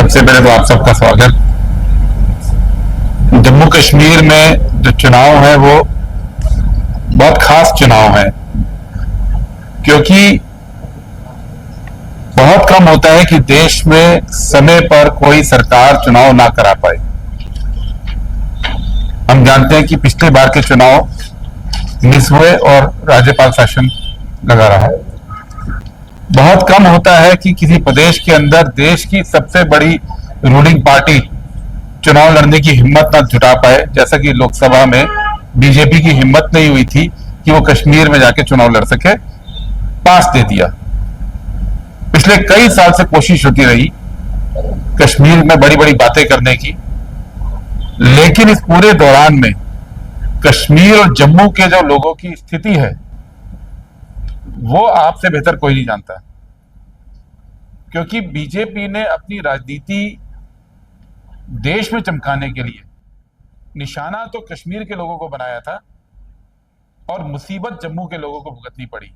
सबसे पहले तो आप सबका स्वागत। जम्मू कश्मीर में जो चुनाव है वो बहुत खास चुनाव है, क्योंकि बहुत कम होता है कि देश में समय पर कोई सरकार चुनाव ना करा पाए। हम जानते हैं कि पिछले बार के चुनाव मिस हुए और राज्यपाल शासन लगा रहा। बहुत कम होता है कि किसी प्रदेश के अंदर देश की सबसे बड़ी रूलिंग पार्टी चुनाव लड़ने की हिम्मत ना जुटा पाए, जैसा कि लोकसभा में बीजेपी की हिम्मत नहीं हुई थी कि वो कश्मीर में जाके चुनाव लड़ सके, पास दे दिया। पिछले कई साल से कोशिश होती रही कश्मीर में बड़ी बड़ी बातें करने की, लेकिन इस पूरे दौरान में कश्मीर और जम्मू के जो लोगों की स्थिति है वो आपसे बेहतर कोई नहीं जानता, क्योंकि बीजेपी ने अपनी राजनीति देश में चमकाने के लिए निशाना तो कश्मीर के लोगों को बनाया था और मुसीबत जम्मू के लोगों को भुगतनी पड़ी।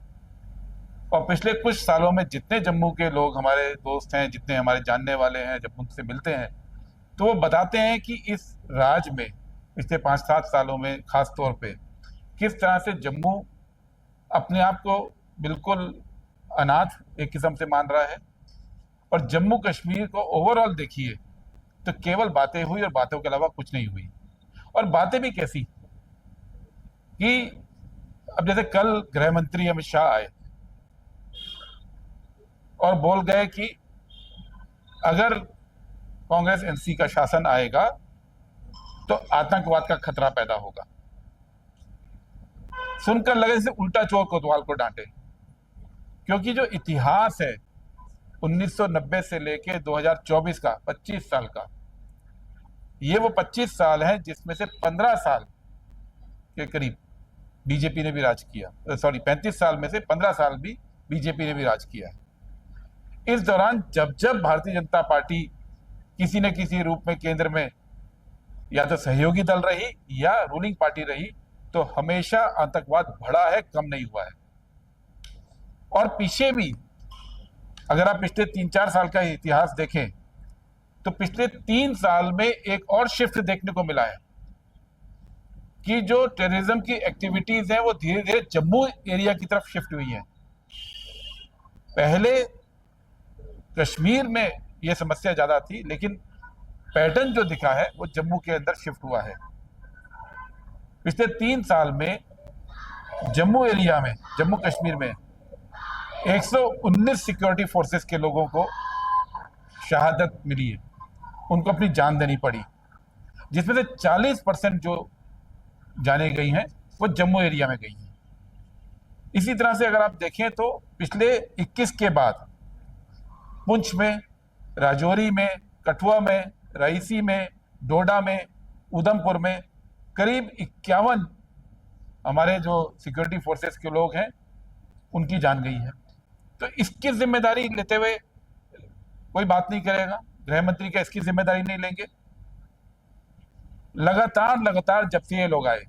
और पिछले कुछ सालों में जितने जम्मू के लोग हमारे दोस्त हैं, जितने हमारे जानने वाले हैं, जब उनसे मिलते हैं तो वो बताते हैं कि इस राज्य में पिछले 5-7 सालों में खास तौर पे किस तरह से जम्मू अपने आप को बिल्कुल अनाथ एक किस्म से मान रहा है, और जम्मू कश्मीर को ओवरऑल देखिए तो केवल बातें हुई और बातों के अलावा कुछ नहीं हुई। और बातें भी कैसी कि अब जैसे कल गृह मंत्री अमित शाह आए और बोल गए कि अगर कांग्रेस एनसी का शासन आएगा तो आतंकवाद का खतरा पैदा होगा। सुनकर लगे जैसे उल्टा चोर कोतवाल को डांटे, क्योंकि जो इतिहास है 1990 से लेके 2024 का 25 साल का, ये वो 25 साल है जिसमें से 15 साल के करीब बीजेपी ने भी राज किया। सॉरी, 35 साल में से 15 साल भी बीजेपी ने भी राज किया है। इस दौरान जब जब भारतीय जनता पार्टी किसी न किसी रूप में केंद्र में या तो सहयोगी दल रही या रूलिंग पार्टी रही, तो हमेशा आतंकवाद बढ़ा है, कम नहीं हुआ है। और पीछे भी अगर आप पिछले 3-4 साल का इतिहास देखें तो पिछले 3 साल में एक और शिफ्ट देखने को मिला है कि जो टेररिज्म की एक्टिविटीज हैं वो धीरे धीरे जम्मू एरिया की तरफ शिफ्ट हुई है। पहले कश्मीर में यह समस्या ज्यादा थी, लेकिन पैटर्न जो दिखा है वो जम्मू के अंदर शिफ्ट हुआ है। पिछले 3 साल में जम्मू एरिया में, जम्मू कश्मीर में 119 सिक्योरिटी फोर्सेस के लोगों को शहादत मिली है, उनको अपनी जान देनी पड़ी, जिसमें से 40% जो जाने गई हैं वो जम्मू एरिया में गई हैं। इसी तरह से अगर आप देखें तो पिछले 21 के बाद पुंछ में, राजौरी में, कठुआ में, रायसी में, डोडा में, उधमपुर में करीब 51 हमारे जो सिक्योरिटी फोर्सेस के लोग हैं उनकी जान गई है। तो इसकी जिम्मेदारी लेते हुए कोई बात नहीं करेगा, गृह मंत्री का इसकी जिम्मेदारी नहीं लेंगे। लगातार जब से ये लोग आए,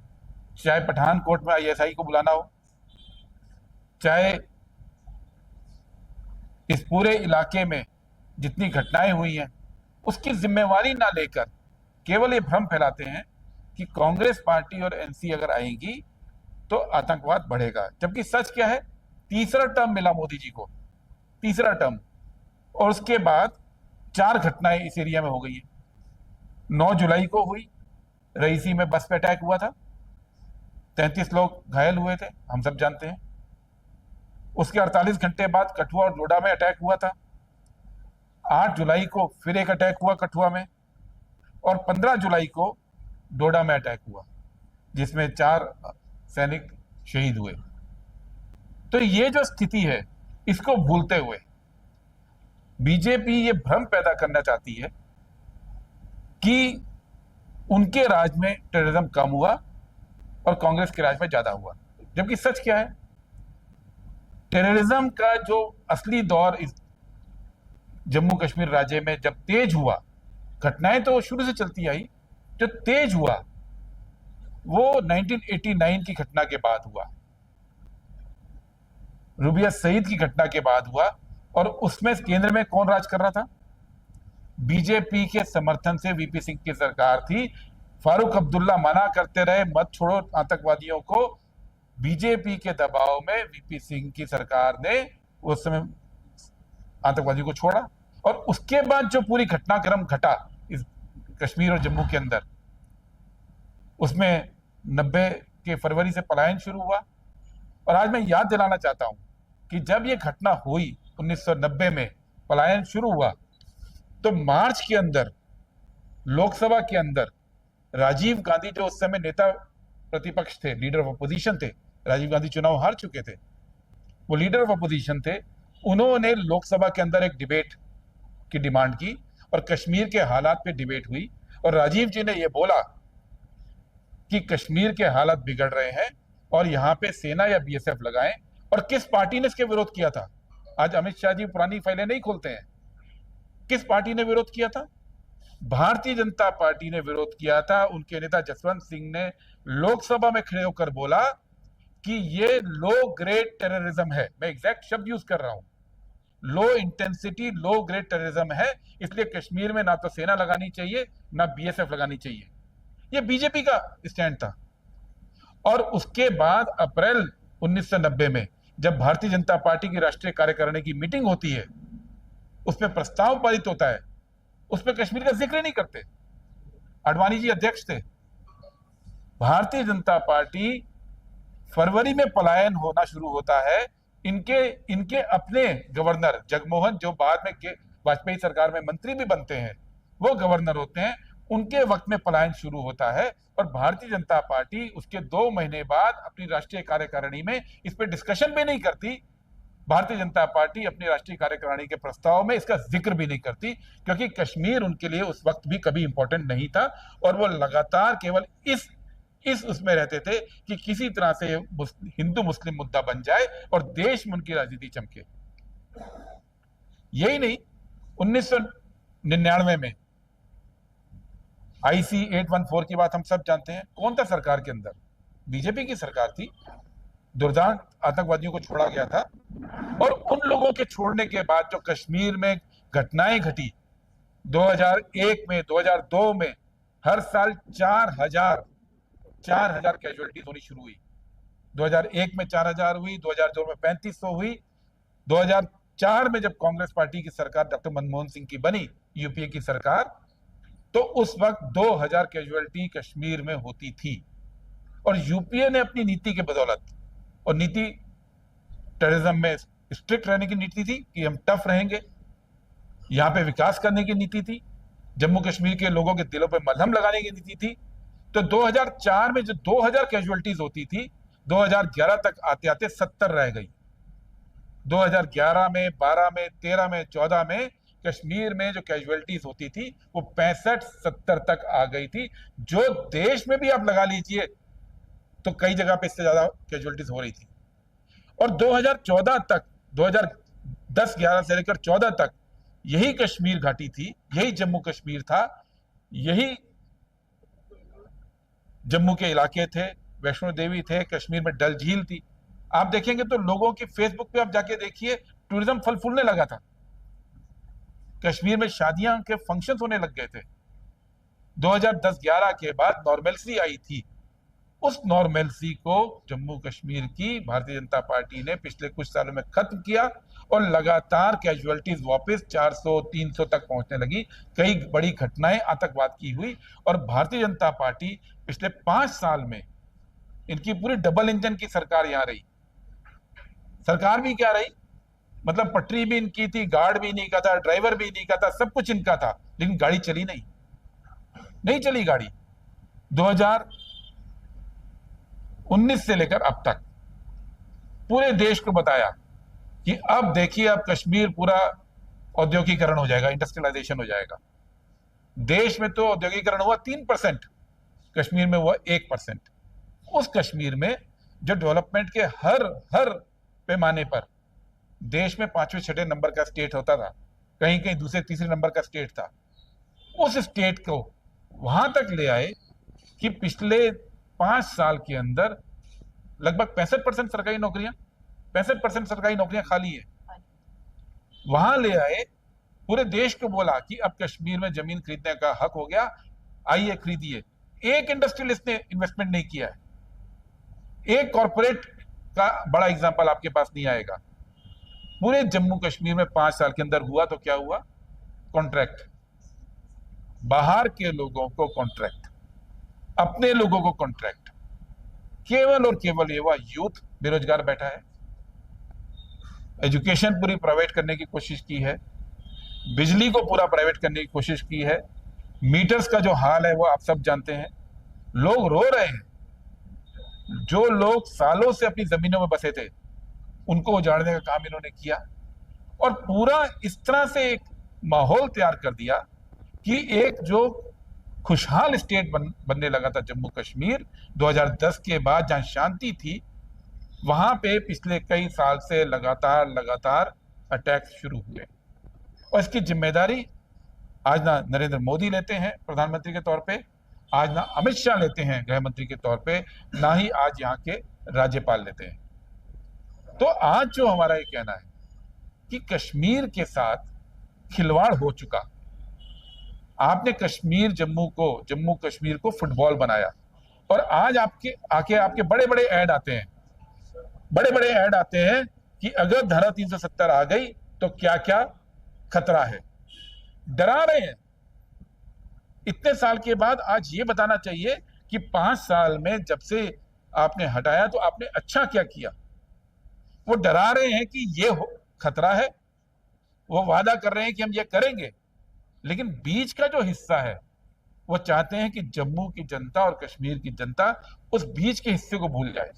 चाहे पठानकोट में आईएसआई को बुलाना हो, चाहे इस पूरे इलाके में जितनी घटनाएं हुई हैं उसकी जिम्मेवारी ना लेकर केवल ये भ्रम फैलाते हैं कि कांग्रेस पार्टी और एनसी अगर आएंगी तो आतंकवाद बढ़ेगा। जबकि सच क्या है, तीसरा टर्म मिला मोदी जी को, तीसरा टर्म, और उसके बाद 4 घटनाएं इस एरिया में हो गई है। 9 जुलाई को हुई, रईसी में बस पे अटैक हुआ था, 33 लोग घायल हुए थे, हम सब जानते हैं। उसके 48 घंटे बाद कठुआ और डोडा में अटैक हुआ था। 8 जुलाई को फिर एक अटैक हुआ कठुआ में, और 15 जुलाई को डोडा में अटैक हुआ जिसमें 4 सैनिक शहीद हुए। तो ये जो स्थिति है इसको भूलते हुए बीजेपी ये भ्रम पैदा करना चाहती है कि उनके राज में टेररिज्म कम हुआ और कांग्रेस के राज में ज्यादा हुआ। जबकि सच क्या है, टेररिज्म का जो असली दौर इस जम्मू कश्मीर राज्य में जब तेज हुआ, घटनाएं तो शुरू से चलती आई, जो तेज हुआ वो 1989 की घटना के बाद हुआ, रूबिया शहीद की घटना के बाद हुआ। और उसमें केंद्र में कौन राज कर रहा था? बीजेपी के समर्थन से वीपी सिंह की सरकार थी। फारूक अब्दुल्ला मना करते रहे, मत छोड़ो आतंकवादियों को। बीजेपी के दबाव में वीपी सिंह की सरकार ने उस समय आतंकवादियों को छोड़ा, और उसके बाद जो पूरी घटनाक्रम घटा इस कश्मीर और जम्मू के अंदर, उसमें 90 के फरवरी से पलायन शुरू हुआ। और आज मैं याद दिलाना चाहता हूं कि जब ये घटना हुई 1990 में पलायन शुरू हुआ, तो मार्च के अंदर लोकसभा के अंदर राजीव गांधी, जो उस समय नेता प्रतिपक्ष थे, लीडर ऑफ अपोजिशन थे, राजीव गांधी चुनाव हार चुके थे, वो लीडर ऑफ अपोजिशन थे, उन्होंने लोकसभा के अंदर एक डिबेट की डिमांड की और कश्मीर के हालात पे डिबेट हुई। और राजीव जी ने यह बोला कि कश्मीर के हालात बिगड़ रहे हैं और यहां पे सेना या बीएसएफ लगाएं। और किस पार्टी ने इसके विरोध किया था? आज अमित शाह जी पुरानी फाइलें नहीं खोलते हैं। किस पार्टी ने विरोध किया था? भारतीय जनता पार्टी ने विरोध किया था। उनके नेता जसवंत सिंह ने लोकसभा में खड़े होकर बोला कि ये लो ग्रेड टेररिज्म है। मैं एग्जैक्ट शब्द यूज कर रहा हूं, low intensity low grade terrorism है, इसलिए कश्मीर में ना तो सेना लगानी चाहिए ना बीएसएफ लगानी चाहिए। ये बीजेपी का स्टैंड था। और उसके बाद अप्रैल 1990 में जब भारतीय जनता पार्टी की राष्ट्रीय कार्यकारिणी की मीटिंग होती है, उसमें प्रस्ताव पारित होता है, उसमें कश्मीर का जिक्र नहीं करते। आडवाणी जी अध्यक्ष थे। भारतीय जनता पार्टी फरवरी में पलायन होना शुरू होता है। इनके अपने गवर्नर जगमोहन, जो बाद में वाजपेयी सरकार में मंत्री भी बनते हैं, वो गवर्नर होते हैं, उनके वक्त में पलायन शुरू होता है। और भारतीय जनता पार्टी उसके 2 महीने बाद अपनी राष्ट्रीय कार्यकारिणी में इस पर डिस्कशन भी नहीं करती। भारतीय जनता पार्टी अपनी राष्ट्रीय कार्यकारिणी के प्रस्ताव में इसका जिक्र भी नहीं करती, क्योंकि कश्मीर उनके लिए उस वक्त भी कभी इंपॉर्टेंट नहीं था। और वो लगातार केवल इस उसमें रहते थे कि किसी तरह से हिंदू मुस्लिम मुद्दा बन जाए और देश में उनकी राजनीति चमके। यही नहीं, 1999 में IC 814 की बात हम सब जानते हैं। कौन था सरकार के अंदर? बीजेपी की सरकार थी। दुर्दांत आतंकवादियों को छोड़ा गया था। और उन लोगों के छोड़ने के बाद जो कश्मीर में घटनाएं घटी 2001 में, 2002 में, हर साल 4000 कैजुअलिटीज होनी शुरू हुई। 2001 में 4000 हुई, 2002 में 3500 हुई। 2004 में जब कांग्रेस पार्टी की सरकार डॉक्टर मनमोहन सिंह की बनी, यूपीए की सरकार, तो उस वक्त 2000 कैजुअलिटी कश्मीर में होती थी। और यूपीए ने अपनी नीति के बदौलत, और नीति टेररिज्म में स्ट्रिक्ट रहने की नीति थी कि हम टफ रहेंगे, यहां पे विकास करने की नीति थी, जम्मू कश्मीर के लोगों के दिलों पे मलहम लगाने की नीति थी। तो 2004 में जो 2000 कैजुअलिटीज होती थी, 2011 तक आते आते 70 रह गई। 2011 में, 12 में, 13 में, 14 में कश्मीर में जो कैजुअलिटीज होती थी वो 65-70 तक आ गई थी। जो देश में भी आप लगा लीजिए तो कई जगह पे इससे ज्यादा कैजुअलिटीज हो रही थी। और 2014 तक, 2010-11 से लेकर 14 तक यही कश्मीर घाटी थी, यही जम्मू कश्मीर था, यही जम्मू के इलाके थे, वैष्णो देवी थे, कश्मीर में डल झील थी। आप देखेंगे तो लोगों की फेसबुक पे आप जाके देखिए, टूरिज्म फल फूलने लगा था। कश्मीर में शादियां के फंक्शन होने लग गए थे। 2010-11 के बाद नॉर्मलसी आई थी। उस नॉर्मलसी को जम्मू कश्मीर की भारतीय जनता पार्टी ने पिछले कुछ सालों में खत्म किया और लगातार कैजुअलिटीज वापस 400-300 तक पहुंचने लगी। कई बड़ी घटनाएं आतंकवाद की हुई। और भारतीय जनता पार्टी पिछले 5 साल में, इनकी पूरी डबल इंजन की सरकार यहां रही। सरकार भी क्या रही, मतलब पटरी भी इनकी थी, गार्ड भी इन्हीं का था, ड्राइवर भी इन्हीं का था, सब कुछ इनका था, लेकिन गाड़ी चली नहीं चली गाड़ी। 2019 से लेकर अब तक पूरे देश को बताया कि अब देखिए, अब कश्मीर पूरा औद्योगिकरण हो जाएगा, इंडस्ट्रियलाइजेशन हो जाएगा। देश में तो औद्योगिकरण हुआ 3%, कश्मीर में हुआ 1%। उस कश्मीर में जो डेवलपमेंट के हर पैमाने पर देश में 5वें-6ठे नंबर का स्टेट होता था, कहीं कहीं दूसरे तीसरे नंबर का स्टेट था, उस स्टेट को वहां तक ले आए कि पिछले 5 साल के अंदर लगभग 65% सरकारी नौकरियां खाली है। वहां ले आए पूरे देश को बोला कि अब कश्मीर में जमीन खरीदने का हक हो गया, आइए खरीदिए। एक इंडस्ट्रियलिस्ट ने इन्वेस्टमेंट नहीं किया है। एक कॉर्पोरेट का बड़ा एग्जांपल आपके पास नहीं आएगा। पूरे जम्मू कश्मीर में 5 साल के अंदर हुआ तो क्या हुआ? कॉन्ट्रैक्ट, बाहर के लोगों को कॉन्ट्रैक्ट, अपने लोगों को कॉन्ट्रैक्ट। केवल और केवल युवा यूथ बेरोजगार बैठा है। एजुकेशन पूरी प्राइवेट करने की कोशिश की है, बिजली को पूरा प्राइवेट करने की कोशिश की है। मीटर्स का जो हाल है वो आप सब जानते हैं। लोग रो रहे हैं। जो लोग सालों से अपनी जमीनों में बसे थे उनको उजाड़ने का काम इन्होंने किया और पूरा इस तरह से एक माहौल तैयार कर दिया कि एक जो खुशहाल स्टेट बनने लगा था जम्मू कश्मीर 2010 के बाद, जहां शांति थी, वहां पे पिछले कई साल से लगातार अटैक शुरू हुए। और इसकी जिम्मेदारी आज ना नरेंद्र मोदी लेते हैं प्रधानमंत्री के तौर पे, आज ना अमित शाह लेते हैं गृह मंत्री के तौर पे, ना ही आज यहाँ के राज्यपाल लेते हैं। तो आज जो हमारा ये कहना है कि कश्मीर के साथ खिलवाड़ हो चुका। आपने जम्मू कश्मीर को फुटबॉल बनाया और आज आपके बड़े बड़े ऐड आते हैं कि अगर धारा 370 आ गई तो क्या क्या खतरा है। डरा रहे हैं। इतने साल के बाद आज ये बताना चाहिए कि 5 साल में जब से आपने हटाया तो आपने अच्छा क्या किया। वो डरा रहे हैं कि ये खतरा है, वो वादा कर रहे हैं कि हम ये करेंगे, लेकिन बीच का जो हिस्सा है वो चाहते हैं कि जम्मू की जनता और कश्मीर की जनता उस बीच के हिस्से को भूल जाए।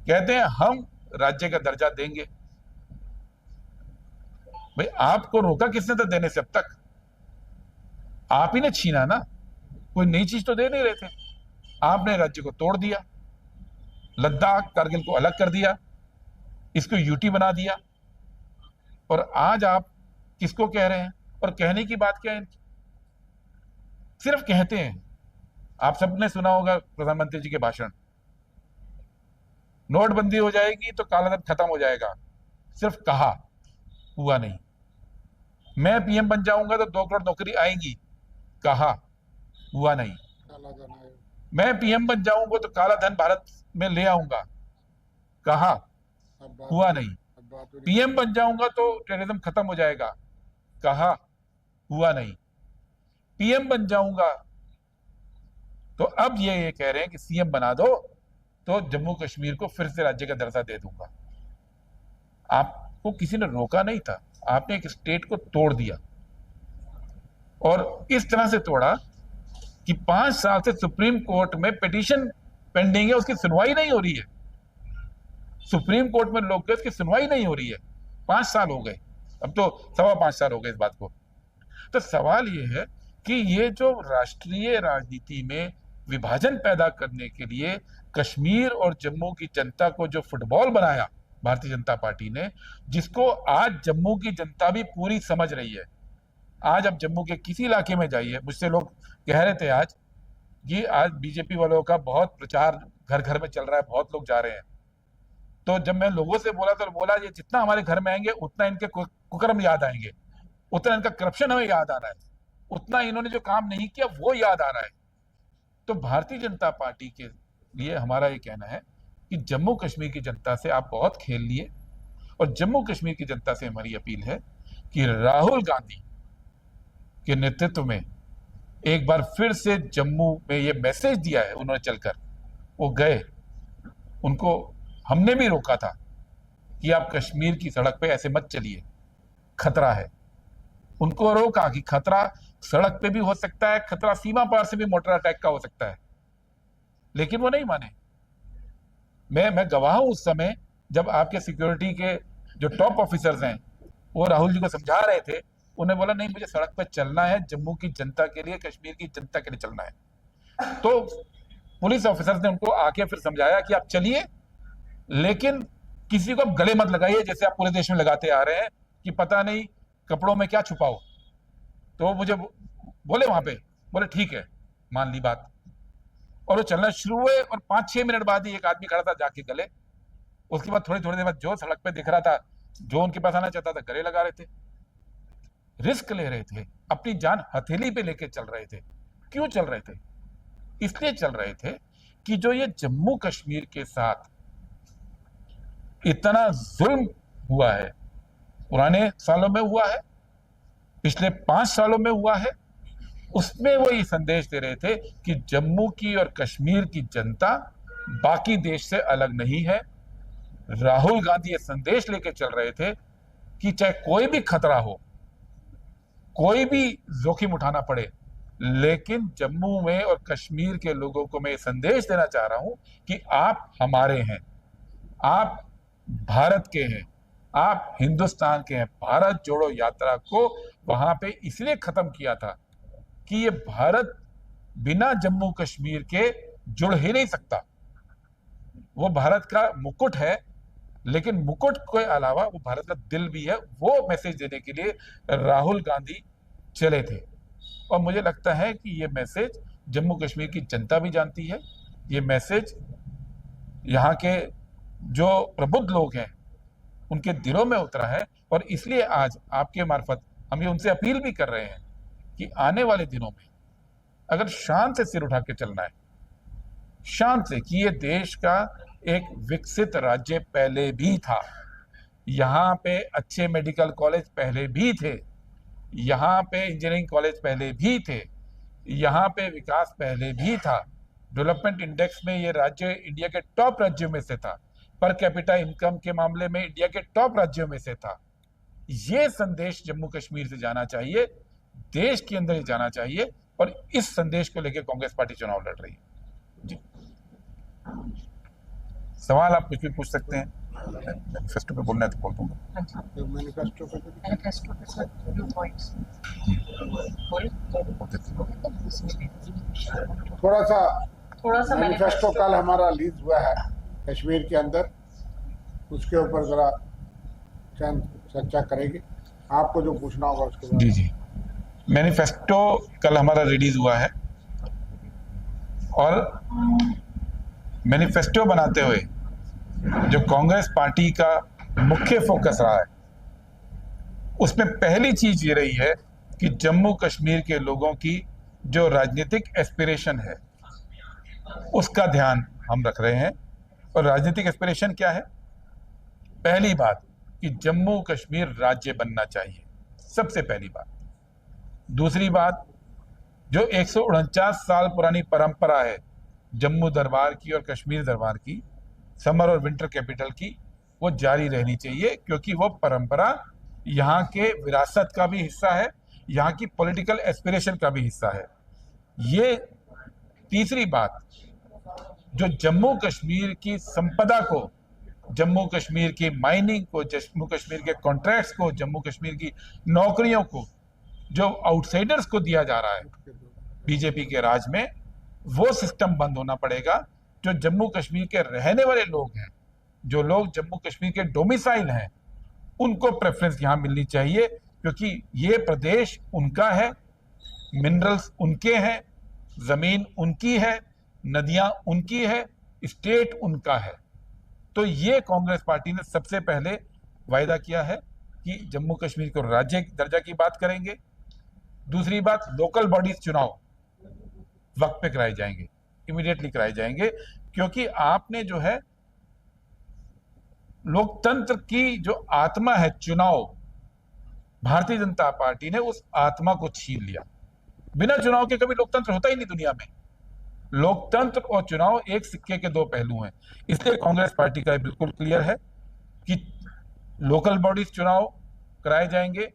कहते हैं हम राज्य का दर्जा देंगे। भाई आपको रोका किसने था देने से? अब तक आप ही ने छीना ना, कोई नई चीज तो दे नहीं रहे थे। आपने राज्य को तोड़ दिया, लद्दाख कारगिल को अलग कर दिया, इसको यूटी बना दिया। और आज आप किसको कह रहे हैं? और कहने की बात क्या है? सिर्फ कहते हैं। आप सबने सुना होगा प्रधानमंत्री जी के भाषण, नोटबंदी हो जाएगी तो काला धन खत्म हो जाएगा। सिर्फ कहा, हुआ नहीं। मैं पीएम बन जाऊंगा तो 2 करोड़ नौकरी आएगी, कहा, हुआ नहीं। मैं पीएम बन जाऊंगा तो काला धन भारत में ले आऊंगा, कहा, हुआ नहीं। पीएम बन जाऊंगा तो टेररिज्म खत्म हो जाएगा, कहा, हुआ नहीं। पीएम बन जाऊंगा तो अब ये कह रहे हैं कि सीएम बना दो तो जम्मू कश्मीर को फिर से राज्य का दर्जा दे दूंगा। आपको किसी ने रोका नहीं था, आपने एक स्टेट को तोड़ दिया और इस तरह से तोड़ा कि 5 साल से सुप्रीम कोर्ट में पिटीशन पेंडिंग है, उसकी सुनवाई नहीं हो रही है। सुप्रीम कोर्ट में लोग उसकी सुनवाई नहीं हो रही है। 5 साल हो गए, अब तो 5.25 साल हो गए इस बात को। तो सवाल यह है कि ये जो राष्ट्रीय राजनीति में विभाजन पैदा करने के लिए कश्मीर और जम्मू की जनता को जो फुटबॉल बनाया भारतीय जनता पार्टी ने, जिसको आज जम्मू की जनता भी पूरी समझ रही है। आज आप जम्मू के किसी इलाके में जाइए, मुझसे लोग कह रहे थे आज कि आज बीजेपी वालों का बहुत प्रचार घर घर में चल रहा है, बहुत लोग जा रहे हैं। तो जब मैं लोगों से बोला तो बोला ये जितना हमारे घर में आएंगे उतना इनके कुकर्म याद आएंगे, उतना इनका करप्शन हमें याद आ रहा है, उतना इन्होंने जो काम नहीं किया वो याद आ रहा है। तो भारतीय जनता पार्टी के लिए हमारा ये कहना है कि जम्मू कश्मीर की जनता से आप बहुत खेल लिए और जम्मू कश्मीर की जनता से हमारी अपील है कि राहुल गांधी के नेतृत्व में एक बार फिर से जम्मू में ये मैसेज दिया है उन्होंने, चलकर वो गए, उनको हमने भी रोका था कि आप कश्मीर की सड़क पे ऐसे मत चलिए, खतरा है। उनको रोका कि खतरा सड़क पे भी हो सकता है, खतरा सीमा पार से भी मोटर अटैक का हो सकता है, लेकिन वो नहीं माने। मैं गवाह हूं उस समय जब आपके सिक्योरिटी के जो टॉप ऑफिसर्स हैं वो राहुल जी को समझा रहे थे, उन्हें बोला नहीं मुझे सड़क पर चलना है, जम्मू की जनता के लिए, कश्मीर की जनता के लिए चलना है। तो पुलिस ऑफिसर्स ने उनको आके फिर समझाया कि आप चलिए, लेकिन किसी को गले मत लगाइए जैसे आप पूरे देश में लगाते आ रहे हैं कि पता नहीं कपड़ों में क्या छुपाओ। तो मुझे बोले वहां पे, बोले ठीक है, मान ली बात। और वो चलना शुरू हुए और 5-6 मिनट बाद ही एक आदमी खड़ा था जाके गले। उसके बाद थोड़ी देर बाद जो सड़क पे दिख रहा था, जो उनके पास आना चाहता था, गले लगा रहे थे। रिस्क ले रहे थे, अपनी जान हथेली पे लेके चल रहे थे। क्यों चल रहे थे? इसलिए चल रहे थे कि जो ये जम्मू कश्मीर के साथ इतना जुल्म हुआ है, पुराने सालों में हुआ है, पिछले 5 सालों में हुआ है, उसमें वो ये संदेश दे रहे थे कि जम्मू की और कश्मीर की जनता बाकी देश से अलग नहीं है। राहुल गांधी ये संदेश लेके चल रहे थे कि चाहे कोई भी खतरा हो, कोई भी जोखिम उठाना पड़े, लेकिन जम्मू में और कश्मीर के लोगों को मैं ये संदेश देना चाह रहा हूं कि आप हमारे हैं, आप भारत के हैं, आप हिंदुस्तान के हैं। भारत जोड़ो यात्रा को वहां पे इसलिए खत्म किया था कि ये भारत बिना जम्मू कश्मीर के जुड़ ही नहीं सकता। वो भारत का मुकुट है, लेकिन मुकुट के अलावा वो भारत का दिल भी है। वो मैसेज देने के लिए राहुल गांधी चले थे, और मुझे लगता है कि ये मैसेज जम्मू कश्मीर की जनता भी जानती है। ये मैसेज यहाँ के जो प्रबुद्ध लोग हैं उनके दिलों में उतरा है, और इसलिए आज आपके मार्फत हम ये उनसे अपील भी कर रहे हैं कि आने वाले दिनों में अगर शान से सिर उठा के चलना है, शान से, कि ये देश का एक विकसित राज्य पहले भी था, यहाँ पे अच्छे मेडिकल कॉलेज पहले भी थे, यहाँ पे इंजीनियरिंग कॉलेज पहले भी थे, यहाँ पे विकास पहले भी था, डेवलपमेंट इंडेक्स में ये राज्य इंडिया के टॉप राज्यों में से था, पर कैपिटा इनकम के मामले में इंडिया के टॉप राज्यों में से था। ये संदेश जम्मू कश्मीर से जाना चाहिए, देश के अंदर ही जाना चाहिए, और इस संदेश को लेकर कांग्रेस पार्टी चुनाव लड़ रही है। जी, सवाल आप कुछ भी पूछ सकते हैं, मैनिफेस्टो पे बोलना है तो बोल दूंगा। मैनिफेस्टो पे सर व्यू पॉइंट्स थोड़ा सा मैनिफेस्टो कल हमारा रिलीज हुआ है कश्मीर के अंदर, उसके ऊपर जरा चर्चा करेंगे। आपको जो पूछना होगा उसके बाद। जी, मैनिफेस्टो कल हमारा रिलीज हुआ है, और मैनिफेस्टो बनाते हुए जो कांग्रेस पार्टी का मुख्य फोकस रहा है, उसमें पहली चीज ये रही है कि जम्मू कश्मीर के लोगों की जो राजनीतिक एस्पिरेशन है उसका ध्यान हम रख रहे हैं। और राजनीतिक एस्पिरेशन क्या है? पहली बात कि जम्मू कश्मीर राज्य बनना चाहिए, सबसे पहली बात। दूसरी बात, जो 149 साल पुरानी परंपरा है जम्मू दरबार की और कश्मीर दरबार की, समर और विंटर कैपिटल की, वो जारी रहनी चाहिए, क्योंकि वो परंपरा यहाँ के विरासत का भी हिस्सा है, यहाँ की पॉलिटिकल एस्पिरेशन का भी हिस्सा है। ये तीसरी बात, जो जम्मू कश्मीर की संपदा को, जम्मू कश्मीर की माइनिंग को, जम्मू कश्मीर के कॉन्ट्रैक्ट्स को, जम्मू कश्मीर की नौकरियों को जो आउटसाइडर्स को दिया जा रहा है बीजेपी के राज में, वो सिस्टम बंद होना पड़ेगा। जो जम्मू कश्मीर के रहने वाले लोग हैं, जो लोग जम्मू कश्मीर के डोमिसाइल हैं, उनको प्रेफरेंस यहाँ मिलनी चाहिए, क्योंकि ये प्रदेश उनका है, मिनरल्स उनके हैं, जमीन उनकी है, नदियां उनकी है, स्टेट उनका है। तो ये कांग्रेस पार्टी ने सबसे पहले वायदा किया है कि जम्मू कश्मीर को राज्य दर्जा की बात करेंगे। दूसरी बात, लोकल बॉडीज चुनाव वक्त पे कराए जाएंगे, इमीडिएटली कराए जाएंगे, क्योंकि आपने जो है लोकतंत्र की जो आत्मा है चुनाव, भारतीय जनता पार्टी ने उस आत्मा को छीन लिया। बिना चुनाव के कभी लोकतंत्र होता ही नहीं दुनिया में। लोकतंत्र और चुनाव एक सिक्के के दो पहलू हैं। इसलिए कांग्रेस पार्टी का बिल्कुल क्लियर है कि लोकल बॉडीज चुनाव कराए जाएंगे,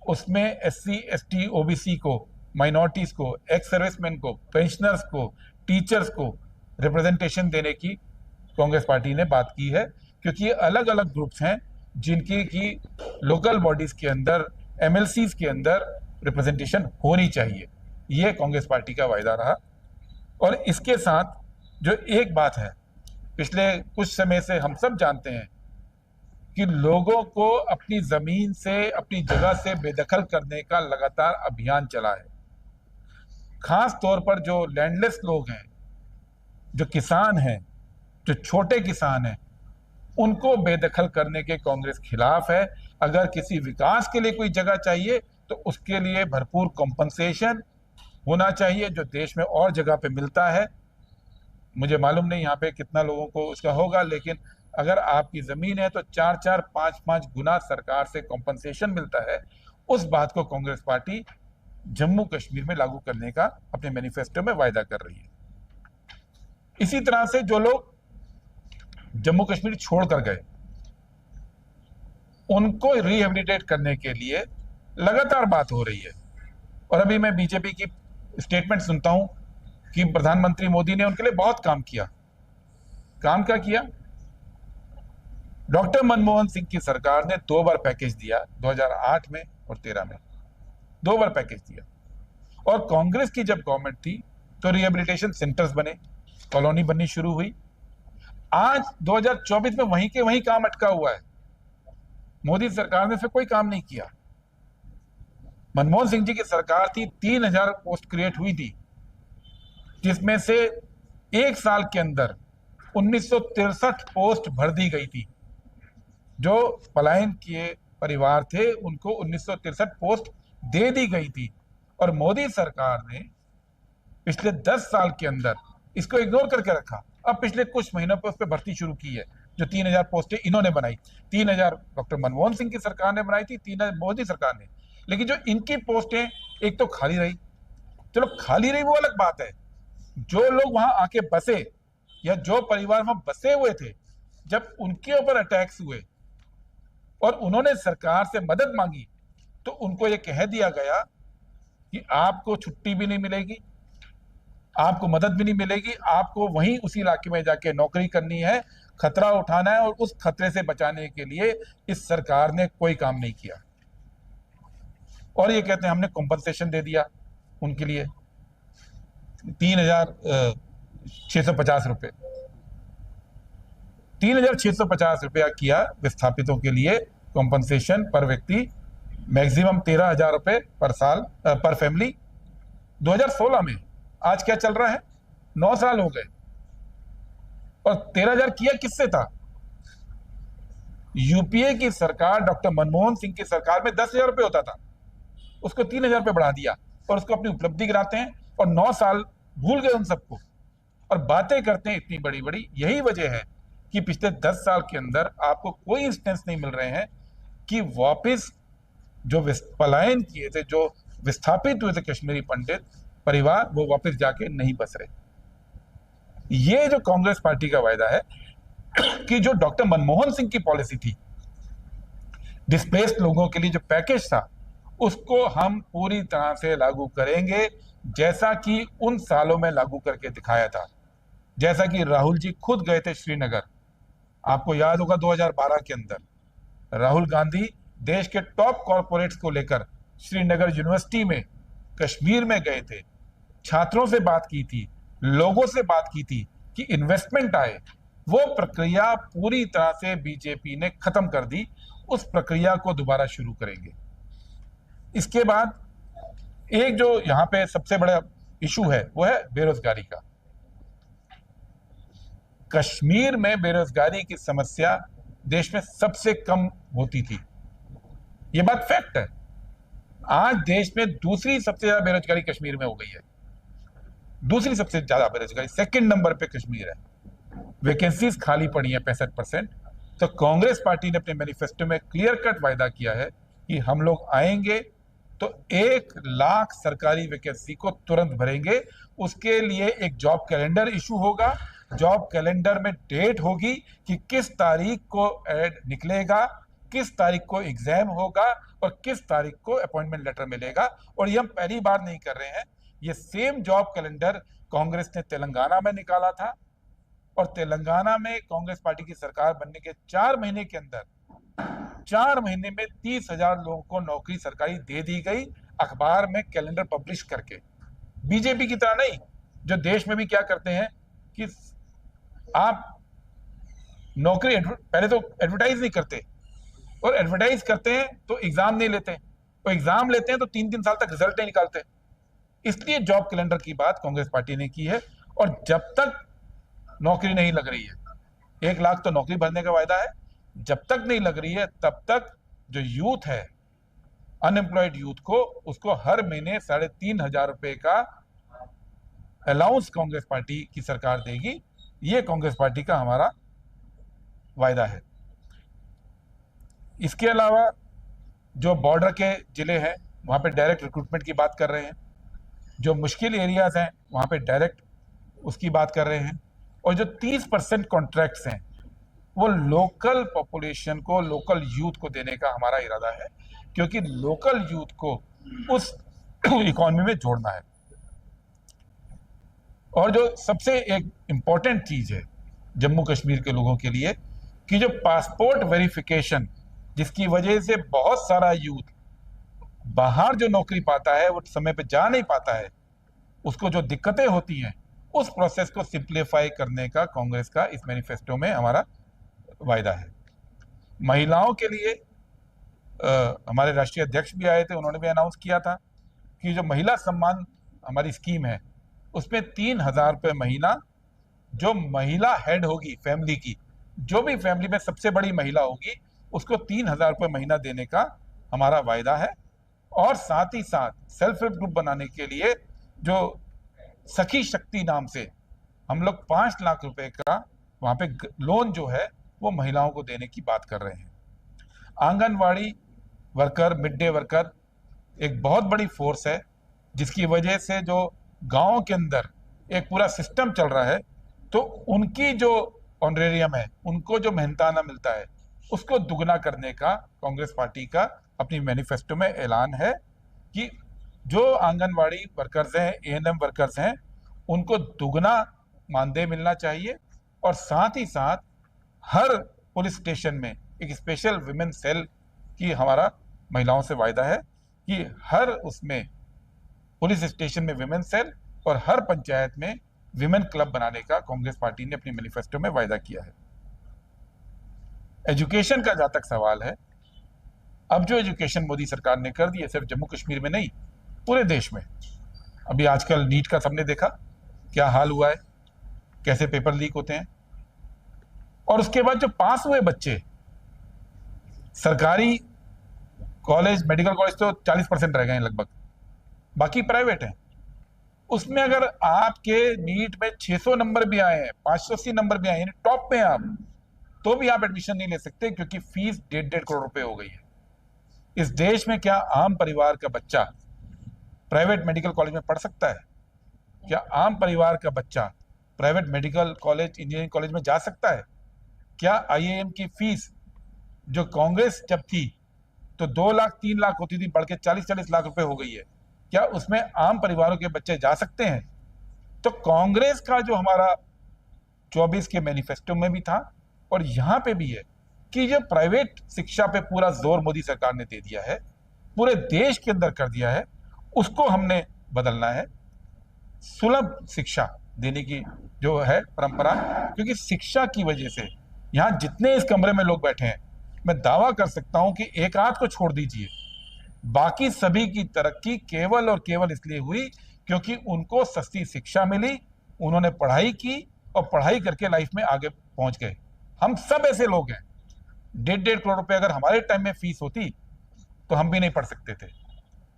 उसमें एससी, एसटी, ओबीसी को, माइनॉरिटीज को, एक्स सर्विसमैन को, पेंशनर्स को, टीचर्स को रिप्रेजेंटेशन देने की कांग्रेस पार्टी ने बात की है, क्योंकि ये अलग अलग ग्रुप्स हैं जिनकी की लोकल बॉडीज के अंदर, एमएलसीज के अंदर रिप्रेजेंटेशन होनी चाहिए। ये कांग्रेस पार्टी का वायदा रहा। और इसके साथ जो एक बात है, पिछले कुछ समय से हम सब जानते हैं कि लोगों को अपनी जमीन से, अपनी जगह से बेदखल करने का लगातार अभियान चला है। खास तौर पर जो लैंडलेस लोग हैं, जो किसान हैं, जो छोटे किसान हैं, उनको बेदखल करने के कांग्रेस खिलाफ है। अगर किसी विकास के लिए कोई जगह चाहिए तो उसके लिए भरपूर कॉम्पनसेशन होना चाहिए, जो देश में और जगह पे मिलता है। मुझे मालूम नहीं यहाँ पे कितना लोगों को उसका होगा, लेकिन अगर आपकी जमीन है तो 4-4, 5-5 गुना सरकार से कॉम्पनसेशन मिलता है। उस बात को कांग्रेस पार्टी जम्मू कश्मीर में लागू करने का अपने मैनिफेस्टो में वायदा कर रही है। इसी तरह से जो लोग जम्मू कश्मीर छोड़कर गए, उनको रिहेबिलिटेट करने के लिए लगातार बात हो रही है। और अभी मैं बीजेपी की स्टेटमेंट सुनता हूं कि प्रधानमंत्री मोदी ने उनके लिए बहुत काम किया। काम क्या किया? डॉक्टर मनमोहन सिंह की सरकार ने 2 बार पैकेज दिया, 2008 में और 13 में 2 बार पैकेज दिया। और कांग्रेस की जब गवर्नमेंट थी तो रिहेबिलिटेशन सेंटर्स बने, कॉलोनी बननी शुरू हुई। आज 2024 में वहीं के वहीं काम अटका हुआ है। मोदी सरकार ने फिर कोई काम नहीं किया। मनमोहन सिंह जी की सरकार थी, 3000 पोस्ट क्रिएट हुई थी, जिसमें से 1 साल के अंदर 1963 पोस्ट भर दी गई थी। जो पलायन किए परिवार थे उनको 1963 पोस्ट दे दी गई थी। और मोदी सरकार ने पिछले 10 साल के अंदर इसको इग्नोर करके रखा। अब पिछले कुछ महीनों पर उस पर भर्ती शुरू की है। जो 3000 पोस्टें इन्होंने बनाई, 3000 डॉक्टर मनमोहन सिंह की सरकार ने बनाई थी, 3000 मोदी सरकार ने। लेकिन जो इनकी पोस्टें एक तो खाली रही, चलो खाली रही वो अलग बात है। जो लोग वहां आके बसे या जो परिवार वहां बसे हुए थे, जब उनके ऊपर अटैक्स हुए और उन्होंने सरकार से मदद मांगी, तो उनको यह कह दिया गया कि आपको छुट्टी भी नहीं मिलेगी, आपको मदद भी नहीं मिलेगी, आपको वहीं उसी इलाके में जाके नौकरी करनी है, खतरा उठाना है। और उस खतरे से बचाने के लिए इस सरकार ने कोई काम नहीं किया। और ये कहते हैं हमने कॉम्पनसेशन दे दिया उनके लिए 3650 रुपए, 3650 रुपया किया विस्थापितों के लिए कॉम्पनसेशन पर व्यक्ति, मैक्सिमम 13000 रुपए पर साल पर फैमिली 2016 में। आज क्या चल रहा है? 9 साल हो गए। और 13000 किया किससे था? यूपीए की सरकार, डॉक्टर मनमोहन सिंह की सरकार में 10,000 रुपए होता था, उसको 3000 रुपए बढ़ा दिया और उसको अपनी उपलब्धि गिराते हैं। और 9 साल भूल गए उन सबको और बातें करते हैं इतनी बड़ी बड़ी। यही वजह है कि पिछले 10 साल के अंदर आपको कोई इंस्टेंस नहीं मिल रहे हैं कि वापस जो पलायन किए थे, जो विस्थापित हुए थे कश्मीरी पंडित परिवार, वो वापस जाके नहीं बस रहे। ये जो कांग्रेस पार्टी का वायदा है कि जो डॉक्टर मनमोहन सिंह की पॉलिसी थी, डिस्प्लेस्ड लोगों के लिए जो पैकेज था, उसको हम पूरी तरह से लागू करेंगे, जैसा कि उन सालों में लागू करके दिखाया था। जैसा कि राहुल जी खुद गए थे श्रीनगर, आपको याद होगा 2012 के अंदर राहुल गांधी देश के टॉप कॉर्पोरेट्स को लेकर श्रीनगर यूनिवर्सिटी में कश्मीर में गए थे, छात्रों से बात की थी, लोगों से बात की थी कि इन्वेस्टमेंट आए। वो प्रक्रिया पूरी तरह से बीजेपी ने खत्म कर दी। उस प्रक्रिया को दोबारा शुरू करेंगे। इसके बाद एक जो यहां पे सबसे बड़ा इशू है वो है बेरोजगारी का। कश्मीर में बेरोजगारी की समस्या देश में सबसे कम होती थी, ये बात फैक्ट है। आज देश में दूसरी सबसे ज्यादा बेरोजगारी कश्मीर में हो गई है। दूसरी सबसे ज्यादा बेरोजगारी, सेकंड नंबर पे कश्मीर है। वैकेंसीज खाली पड़ी है 65%। तो कांग्रेस पार्टी ने अपने मैनिफेस्टो में क्लियर कट वायदा किया है कि हम लोग आएंगे तो 1 लाख सरकारी वैकेंसी को तुरंत भरेंगे। उसके लिए एक जॉब कैलेंडर इशू होगा। जॉब कैलेंडर में डेट होगी कि किस तारीख को एड निकलेगा, किस तारीख को एग्जाम होगा और किस तारीख को अपॉइंटमेंट लेटर मिलेगा। और ये हम पहली बार नहीं कर रहे हैं, ये सेम जॉब कैलेंडर कांग्रेस ने तेलंगाना में निकाला था। और तेलंगाना में कांग्रेस पार्टी की सरकार बनने के 4 महीने के अंदर 4 महीने में 30,000 लोगों को नौकरी सरकारी दे दी गई, अखबार में कैलेंडर पब्लिश करके। बीजेपी की तरह नहीं, जो देश में भी क्या करते हैं कि आप नौकरी पहले तो एडवर्टाइज नहीं करते, और एडवर्टाइज करते हैं तो एग्जाम नहीं लेते, और एग्जाम लेते हैं तो 3-3 साल तक रिजल्ट नहीं निकालते। इसलिए जॉब कैलेंडर की बात कांग्रेस पार्टी ने की है। और जब तक नौकरी नहीं लग रही है, 1 लाख तो नौकरी भरने का वायदा है, जब तक नहीं लग रही है तब तक जो यूथ है अनएम्प्लॉयड यूथ को उसको हर महीने 3,500 रुपए का अलाउंस कांग्रेस पार्टी की सरकार देगी। ये कांग्रेस पार्टी का हमारा वायदा है। इसके अलावा जो बॉर्डर के जिले हैं वहां पे डायरेक्ट रिक्रूटमेंट की बात कर रहे हैं, जो मुश्किल एरियाज हैं वहां पे डायरेक्ट उसकी बात कर रहे हैं, और जो 30% कॉन्ट्रैक्ट्स हैं वो लोकल पॉपुलेशन को, लोकल यूथ को देने का हमारा इरादा है, क्योंकि लोकल यूथ को उस इकोनॉमी में जोड़ना है। और जो सबसे एक इंपॉर्टेंट चीज है जम्मू कश्मीर के लोगों के लिए, कि जो पासपोर्ट वेरिफिकेशन, जिसकी वजह से बहुत सारा यूथ बाहर जो नौकरी पाता है वो समय पे जा नहीं पाता है, उसको जो दिक्कतें होती हैं, उस प्रोसेस को सिंप्लीफाई करने का कांग्रेस का इस मैनिफेस्टो में हमारा वायदा है। महिलाओं के लिए हमारे राष्ट्रीय अध्यक्ष भी आए थे, उन्होंने भी अनाउंस किया था कि जो महिला सम्मान हमारी स्कीम है उसमें 3,000 रुपये महीना, जो महिला हेड होगी फैमिली की, जो भी फैमिली में सबसे बड़ी महिला होगी उसको 3,000 रुपये महीना देने का हमारा वायदा है। और साथ ही साथ सेल्फ हेल्प ग्रुप बनाने के लिए जो सखी शक्ति नाम से हम लोग 5 लाख रुपए का वहां पे लोन जो है वो महिलाओं को देने की बात कर रहे हैं। Anganwadi worker, mid day worker एक बहुत बड़ी फोर्स है, जिसकी वजह से जो गांव के अंदर एक पूरा सिस्टम चल रहा है, तो उनकी जो ऑनरेरियम है, उनको जो मेहनताना मिलता है, उसको दुगना करने का कांग्रेस पार्टी का अपनी मैनिफेस्टो में ऐलान है कि जो आंगनवाड़ी वर्कर्स हैं, एएनएम वर्कर्स हैं, उनको दुगना मानदेय मिलना चाहिए। और साथ ही साथ हर पुलिस स्टेशन में एक स्पेशल विमेन सेल की हमारा महिलाओं से वायदा है कि हर उसमें पुलिस स्टेशन में विमेन सेल और हर पंचायत में विमेन क्लब बनाने का कांग्रेस पार्टी ने अपनी मैनिफेस्टो में वायदा किया है। एजुकेशन का जहां तक सवाल है, अब जो एजुकेशन मोदी सरकार ने कर दी है, सिर्फ जम्मू कश्मीर में नहीं पूरे देश में। अभी आजकल नीट का सबने देखा क्या हाल हुआ है, कैसे पेपर लीक होते हैं। और उसके बाद जो पास हुए बच्चे, सरकारी कॉलेज, मेडिकल कॉलेज तो 40% रह गए हैं लगभग, बाकी प्राइवेट हैं। उसमें अगर आपके नीट में 600 नंबर भी आए हैं, 580 नंबर भी आए हैं, टॉप पे आप, तो भी आप एडमिशन नहीं ले सकते, क्योंकि फीस 1.5 करोड़ रुपए हो गई है। इस देश में क्या आम परिवार का बच्चा प्राइवेट मेडिकल कॉलेज में पढ़ सकता है? क्या आम परिवार का बच्चा private medical college, engineering college में जा सकता है? क्या आईआईएम की फीस जो कांग्रेस जब थी तो 2 लाख 3 लाख होती थी, बढ़ के 40-40 लाख रुपए हो गई है, क्या उसमें आम परिवारों के बच्चे जा सकते हैं? तो कांग्रेस का जो हमारा 24 के मैनिफेस्टो में भी था और यहां पे भी है कि जो प्राइवेट शिक्षा पे पूरा जोर मोदी सरकार ने दे दिया है, पूरे देश के अंदर कर दिया है, उसको हमने बदलना है। सुलभ शिक्षा देने की जो है परंपरा, क्योंकि शिक्षा की वजह से यहाँ जितने इस कमरे में लोग बैठे हैं, मैं दावा कर सकता हूं कि एक आध को छोड़ दीजिए, बाकी सभी की तरक्की केवल और केवल इसलिए हुई क्योंकि उनको सस्ती शिक्षा मिली, उन्होंने पढ़ाई की और पढ़ाई करके लाइफ में आगे पहुंच गए। हम सब ऐसे लोग हैं, 1.5 करोड़ रुपए अगर हमारे टाइम में फीस होती तो हम भी नहीं पढ़ सकते थे।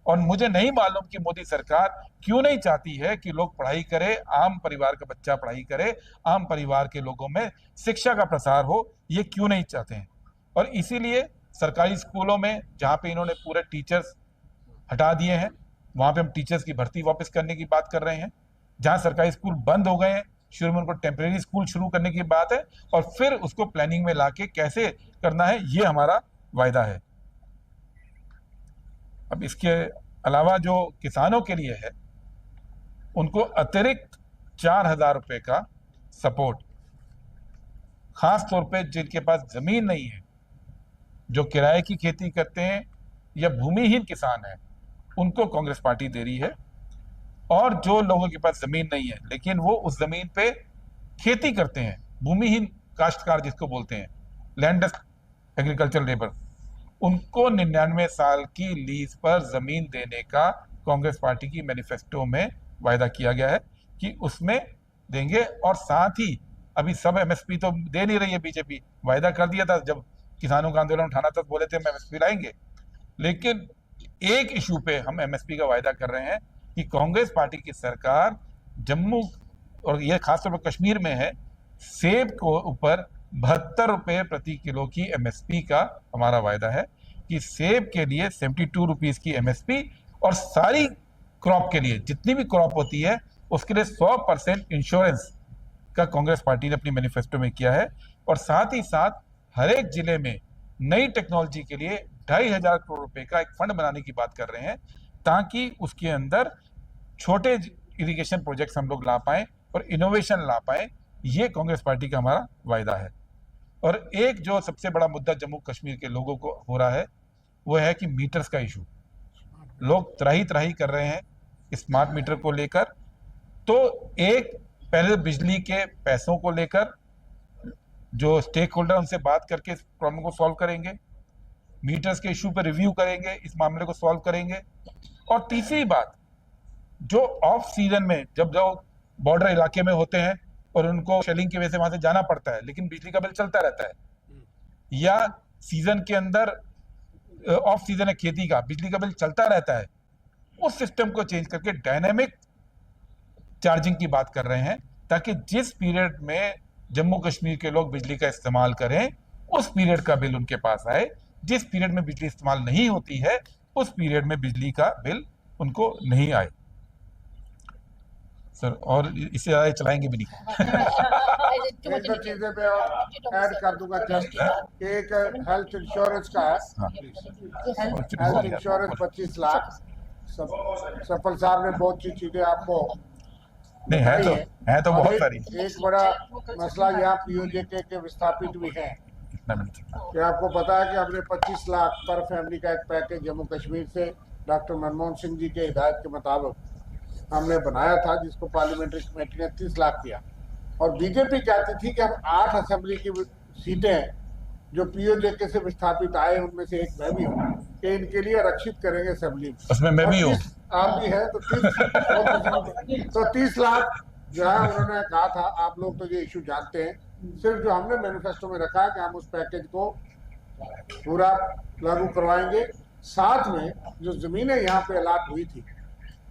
और मुझे नहीं मालूम कि मोदी सरकार क्यों नहीं चाहती है कि लोग पढ़ाई करें, आम परिवार का बच्चा पढ़ाई करे, आम परिवार के लोगों में शिक्षा का प्रसार हो, ये क्यों नहीं चाहते हैं। और इसीलिए सरकारी स्कूलों में जहाँ पे इन्होंने पूरे टीचर्स हटा दिए हैं, वहाँ पे हम टीचर्स की भर्ती वापस करने की बात कर रहे हैं। जहाँ सरकारी स्कूल बंद हो गए हैं, शुरू में उनको टेम्परेरी स्कूल शुरू करने की बात है, और फिर उसको प्लानिंग में लाके कैसे करना है, ये हमारा वायदा है। अब इसके अलावा जो किसानों के लिए है, उनको अतिरिक्त 4,000 रुपए का सपोर्ट, खास तौर पे जिनके पास जमीन नहीं है, जो किराए की खेती करते हैं या भूमिहीन किसान हैं, उनको कांग्रेस पार्टी दे रही है। और जो लोगों के पास जमीन नहीं है लेकिन वो उस जमीन पे खेती करते हैं, भूमिहीन काश्तकार जिसको बोलते हैं, लैंडलेस एग्रीकल्चर लेबर, उनको 99 साल की लीज पर जमीन देने का कांग्रेस पार्टी की मैनिफेस्टो में वायदा किया गया है कि उसमें देंगे। और साथ ही अभी सब एमएसपी तो दे नहीं रही है बीजेपी, वायदा कर दिया था जब किसानों का आंदोलन उठाना था, बोले थे हम एमएसपी लाएंगे, लेकिन एक इशू पे हम एमएसपी का वायदा कर रहे हैं कि कांग्रेस पार्टी की सरकार जम्मू और यह खासतौर पर कश्मीर में है, सेब को ऊपर 72 रुपए प्रति किलो की एमएसपी का हमारा वायदा है कि सेब के लिए 72 रुपीज की एमएसपी और सारी क्रॉप के लिए जितनी भी क्रॉप होती है उसके लिए 100% इंश्योरेंस का कांग्रेस पार्टी ने अपनी मैनिफेस्टो में किया है। और साथ ही साथ हर एक जिले में नई टेक्नोलॉजी के लिए 2,500 करोड़ रुपए का एक फंड बनाने की बात कर रहे हैं ताकि उसके अंदर छोटे इरिगेशन प्रोजेक्ट्स हम लोग ला पाएं और इनोवेशन ला पाएं। ये कांग्रेस पार्टी का हमारा वायदा है। और एक जो सबसे बड़ा मुद्दा जम्मू कश्मीर के लोगों को हो रहा है वो है कि मीटर्स का इशू। लोग त्राही त्राही कर रहे हैं स्मार्ट मीटर को लेकर। तो एक पहले बिजली के पैसों को लेकर जो स्टेक होल्डर उनसे बात करके इस प्रॉब्लम को सॉल्व करेंगे, मीटर्स के इशू पर रिव्यू करेंगे, इस मामले को सॉल्व करेंगे। और तीसरी बात, जो ऑफ सीजन में जब बॉर्डर इलाके में होते हैं और उनको शेलिंग की वजह से वहां से जाना पड़ता है लेकिन बिजली का बिल चलता रहता है, या सीजन के अंदर ऑफ सीजन है खेती का, बिजली का बिल चलता रहता है, उस सिस्टम को चेंज करके डायनेमिक चार्जिंग की बात कर रहे हैं ताकि जिस पीरियड में जम्मू कश्मीर के लोग बिजली का इस्तेमाल करें उस पीरियड का बिल उनके पास आए, जिस पीरियड में बिजली इस्तेमाल नहीं होती है उस पीरियड में बिजली का बिल उनको नहीं आए। सर और इससे ज्यादा चलाएंगे भी नहीं। एक दो चीजें मैं ऐड कर दूंगा जस्ट, एक हेल्थ इंश्योरेंस का है। Health insurance 25 lakh. सफल साहब ने बहुत सी चीजें आपको नहीं है तो बहुत सारी। एक बड़ा मसला यहाँ पीओजेके के विस्थापित भी है कि आपको पता है कि हमने 25 लाख पर फैमिली का एक पैकेज जम्मू कश्मीर से डॉक्टर मनमोहन सिंह जी के हिदायत के मुताबिक हमने बनाया था, जिसको पार्लियामेंट्री कमेटी ने 30 लाख किया। और बीजेपी कहती थी कि हम 8 असेंबली की सीटें जो पीओजेके से विस्थापित आए उनमें से एक मैं भी हूँ कि इनके लिए आरक्षित करेंगे असेंबली में। उसमें मैं भी हूँ, आप भी हैं। तो 30 लाख जो है उन्होंने कहा था। आप लोग तो ये इशू जानते हैं। सिर्फ जो हमने मैनिफेस्टो में रखा है कि हम उस पैकेज को पूरा लागू करवाएंगे। साथ में जो जमीनें यहाँ पे अलाट हुई थी,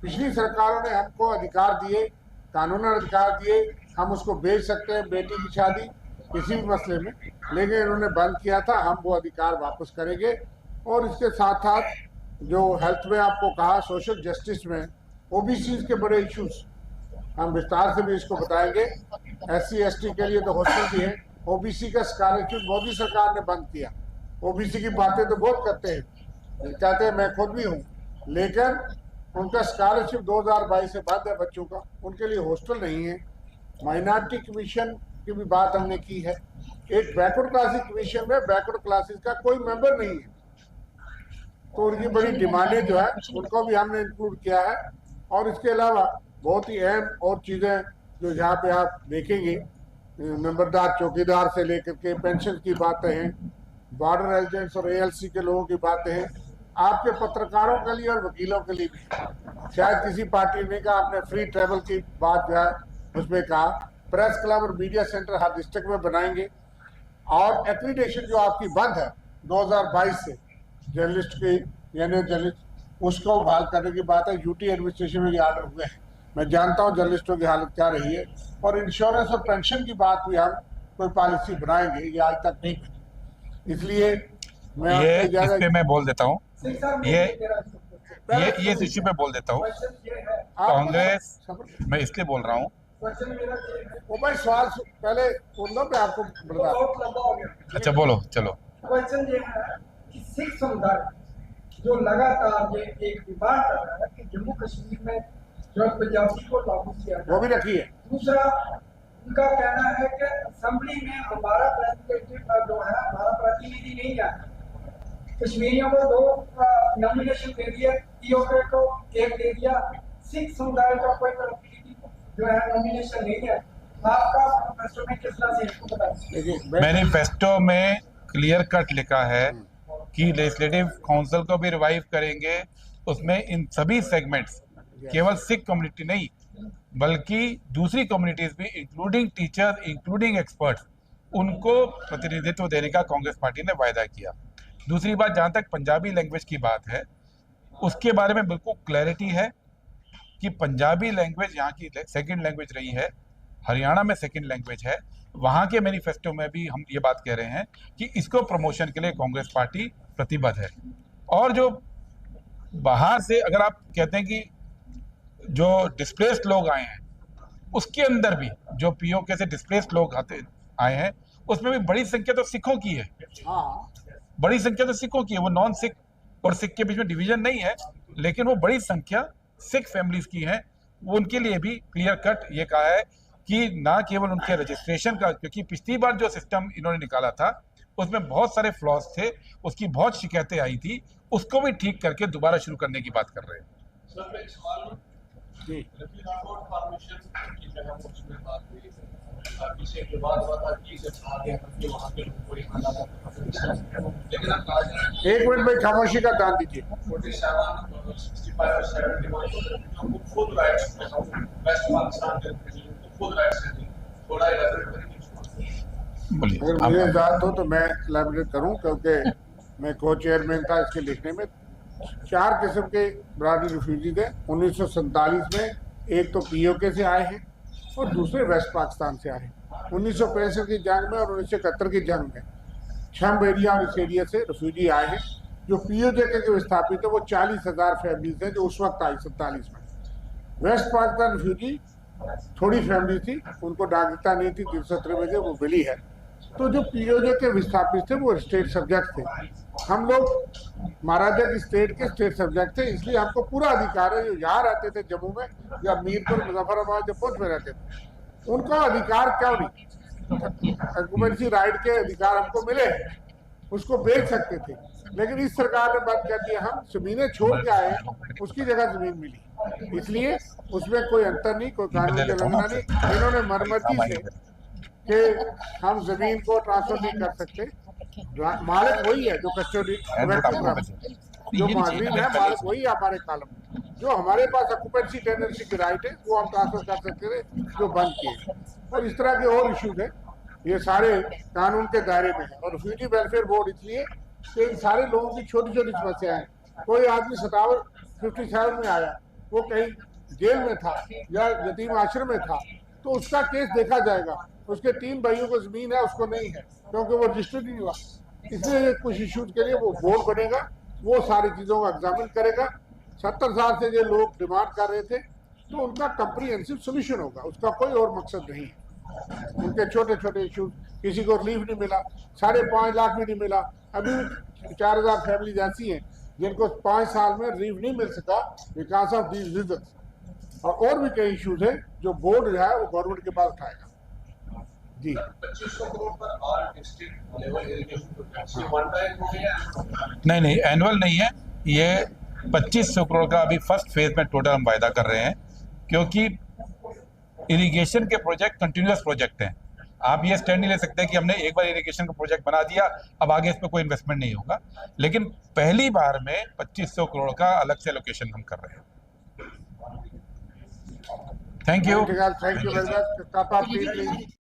पिछली सरकारों ने हमको अधिकार दिए, कानूनन अधिकार दिए, हम उसको बेच सकते हैं बेटी की शादी किसी भी मसले में, लेकिन इन्होंने बंद किया था। हम वो अधिकार वापस करेंगे। और इसके साथ साथ जो हेल्थ में आपको कहा, सोशल जस्टिस में ओबीसी के बड़े इश्यूज हम विस्तार से भी इसको बताएंगे। SC ST के लिए तो हॉस्टल भी है। ओबीसी का स्कॉलरशिप मोदी सरकार ने बंद किया। ओबीसी की बातें तो बहुत करते हैं, कहते हैं मैं खुद भी हूँ, लेकिन उनका स्कॉलरशिप 2022 से बंद है बच्चों का, उनके लिए हॉस्टल नहीं है। माइनॉरिटी कमीशन की भी बात हमने की है। एक बैकवर्ड क्लासेस कमीशन में बैकवर्ड क्लासेस का कोई मेंबर नहीं है, तो उनकी बड़ी डिमांडें जो है उनको भी हमने इंक्लूड किया है। और इसके अलावा बहुत ही अहम और चीज़ें जो यहाँ पे आप देखेंगे, नंबरदार चौकीदार से लेकर के पेंशन की बातें हैं, बॉर्डर रेजिडेंट्स और ALC के लोगों की बातें हैं, आपके पत्रकारों के लिए और वकीलों के लिए भी। शायद किसी पार्टी ने कहा, आपने फ्री ट्रेवल की बात जो है उसमें कहा। प्रेस क्लब और मीडिया सेंटर हर डिस्ट्रिक्ट में बनाएंगे। और एक्रीडेशन जो आपकी बंद है 2022 से जर्नलिस्ट की, यानी जर्नलिस्ट, उसको बहाल करने की बात है। यूटी एडमिनिस्ट्रेशन में ये आर्डर हुए हैं। मैं जानता हूँ जर्नलिस्टों की हालत क्या रही है। और इंश्योरेंस और पेंशन की बात भी हम कोई पॉलिसी बनाएंगे, ये आज तक नहीं बनी। इसलिए मैं इस पे मैं बोल देता हूँ, ये इश्यू पे बोल देता हूँ। कांग्रेस, मैं इसलिए बोल रहा हूँ, वो मैं सवाल पहले बोल लो, मैं आपको बता। अच्छा बोलो, चलो। क्वेश्चन ये है कि सिख समुदाय जो लगातार ये एक डिमांड कर रहा है कि जम्मू कश्मीर में जो पंजाबी को लागू किया जाए, वो भी रखिए। दूसरा उनका कहना है कि असेंबली में हमारा रिप्रेजेंटेटिव जो है, हमारा प्रतिनिधि नहीं है। कश्मीरियों को 2 नॉमिनेशन दे दिए, पीओके को 1 दे दिया, सिख समुदाय का कोई प्रतिनिधि जो है नॉमिनेशन नहीं है। आपका मैनिफेस्टो में किस तरह से इसको बताइए। मैनिफेस्टो में क्लियर कट लिखा है कि लेजिस्लेटिव काउंसिल को भी रिवाइव करेंगे। उसमें इन सभी सेगमेंट्स, केवल सिख कम्युनिटी नहीं बल्कि दूसरी कम्युनिटीज भी, इंक्लूडिंग टीचर्स, इंक्लूडिंग एक्सपर्ट्स, उनको प्रतिनिधित्व देने का कांग्रेस पार्टी ने वायदा किया। दूसरी बात, जहां तक पंजाबी लैंग्वेज की बात है, उसके बारे में बिल्कुल क्लैरिटी है कि पंजाबी लैंग्वेज यहाँ की सेकंड लैंग्वेज रही है, हरियाणा में सेकंड लैंग्वेज है। वहाँ के मैनिफेस्टो में भी हम ये बात कह रहे हैं कि इसको प्रमोशन के लिए कांग्रेस पार्टी प्रतिबद्ध है। और जो बाहर से अगर आप कहते हैं कि जो डिस्प्लेस्ड लोग आए हैं, उसके अंदर भी जो पीओके से डिस्प्लेस्ड लोग आए हैं, उसमें भी बड़ी संख्या तो सिखों की है। हाँ, बड़ी संख्या तो सिखों की है। वो नॉन सिख और सिख के बीच में डिवीजन नहीं है, लेकिन वो बड़ी संख्या सिख फैमिलीज की है। वो उनके लिए भी क्लियर कट ये कहा है कि ना केवल उनके रजिस्ट्रेशन का, क्योंकि पिछली बार जो सिस्टम इन्होंने निकाला था उसमें बहुत सारे फ्लॉज थे, उसकी बहुत शिकायतें आई थी, उसको भी ठीक करके दोबारा शुरू करने की बात कर रहे हैं। सर एक सवाल जी। रिपोर्ट फॉर्मेशन की जो है उसमें बात हुई पीछे के बाद हुआ था कि जब आ गया कि वहाँ के लोगों को यहाँ लाना था, लेकिन अब आज एक मिनट में खामोशी का दान दीजिए। 47, 65 और 71 खुद राइट्स वेस्ट पाकिस्तान के खुद राइट्स हैं, थोड़ा इलैबोरेट करेंगे। बोलिए। अगर मुझे इजाजत हो तो मैं इलैबोरेट करूं, क्योंकि मैं को चेयरमैन था इसके लिखने में। 4 किस्म के ब्रॉडली रिफ्यूजी थे 1947 में। एक तो पीओके से आए हैं और दूसरे वेस्ट पाकिस्तान से आए हैं। 1965 की जंग में और 1971 की जंग में छम एरिया और इस एरिया से रिफ्यूजी आए हैं। जो पीओके के विस्थापित है वो 40,000 फैमिलीज हैं जो उस वक्त आई 47 में। वेस्ट पाकिस्तान रिफ्यूजी थोड़ी फैमिली थी, उनको नागरिकता नहीं थी, 373 में से वो मिली है। तो जो पीओके के विस्थापित थे वो स्टेट सब्जेक्ट थे। हम लोग महाराजा की स्टेट के स्टेट सब्जेक्ट थे, इसलिए हमको पूरा अधिकार है। जो यहाँ रहते थे जम्मू में या मीरपुर मुजफ्फराबाद या पुंछ में रहते थे, उनको अधिकार क्यों नहीं? एक्यूपेंसी राइट के अधिकार हमको मिले, उसको बेच सकते थे। लेकिन इस सरकार ने बात कर दिया, हम जमीनें छोड़ के आए, उसकी जगह जमीन मिली, इसलिए उसमें कोई अंतर नहीं, कोई कानून की उल्लंघना नहीं। इन्होंने मरमती से कि हम जमीन को ट्रांसफर नहीं कर सकते, मालिक वही है जो कस्टडी जो मालिक है, मालिक वही है हमारे कॉलम। जो हमारे पास ऑक्यूपेंसी टेंडेंसी की राइट है वो हम ट्रांसफर कर सकते थे, जो बंद किए। और इस तरह के और इश्यूज है, ये सारे कानून के दायरे में है। और रिफ्यूजी वेलफेयर बोर्ड इसलिए कि इन सारे लोगों की छोटी छोटी समस्याएं हैं। कोई आदमी 57 में आया, वो कहीं जेल में था या यतीम आश्रम में था, तो उसका केस देखा जाएगा। उसके 3 भाइयों को जमीन है, उसको नहीं है, क्योंकि वो रजिस्टर्ड नहीं हुआ। इसलिए कुछ इश्यूज के लिए वो बोर्ड बनेगा, वो सारी चीजों का एग्जामिन करेगा। 70 साल से जो लोग डिमांड कर रहे थे, तो उनका कंप्रीहेंसिव सोल्यूशन होगा, उसका कोई और मकसद नहीं है। उनके छोटे छोटे इश्यूज, किसी को रिलीफ नहीं मिला, 5.5 लाख भी नहीं मिला। अभी 4000 फैमिलीज ऐसी हैं जिनको 5 साल में रिलीफ नहीं मिल सका बिकॉज ऑफ दीज रीजंस। और भी कई इश्यूज हैं जो बोर्ड जो है वो गवर्नमेंट के पास उठाएगा। जी 2500 करोड़ पर all district level irrigation projects ये वन टाइम हो गया? नहीं, एनुअल नहीं है ये। 2500 करोड़ का अभी फर्स्ट फेज में टोटल हम वायदा कर रहे हैं, क्योंकि इरिगेशन के प्रोजेक्ट कंटिन्यूअस प्रोजेक्ट हैं। आप ये स्टैंड नहीं ले सकते कि हमने एक बार इरिगेशन का प्रोजेक्ट बना दिया, अब आगे इस पर कोई इन्वेस्टमेंट नहीं होगा। लेकिन पहली बार में 2500 करोड़ का अलग से एलोकेशन हम कर रहे हैं। Thank you. Thank you very much.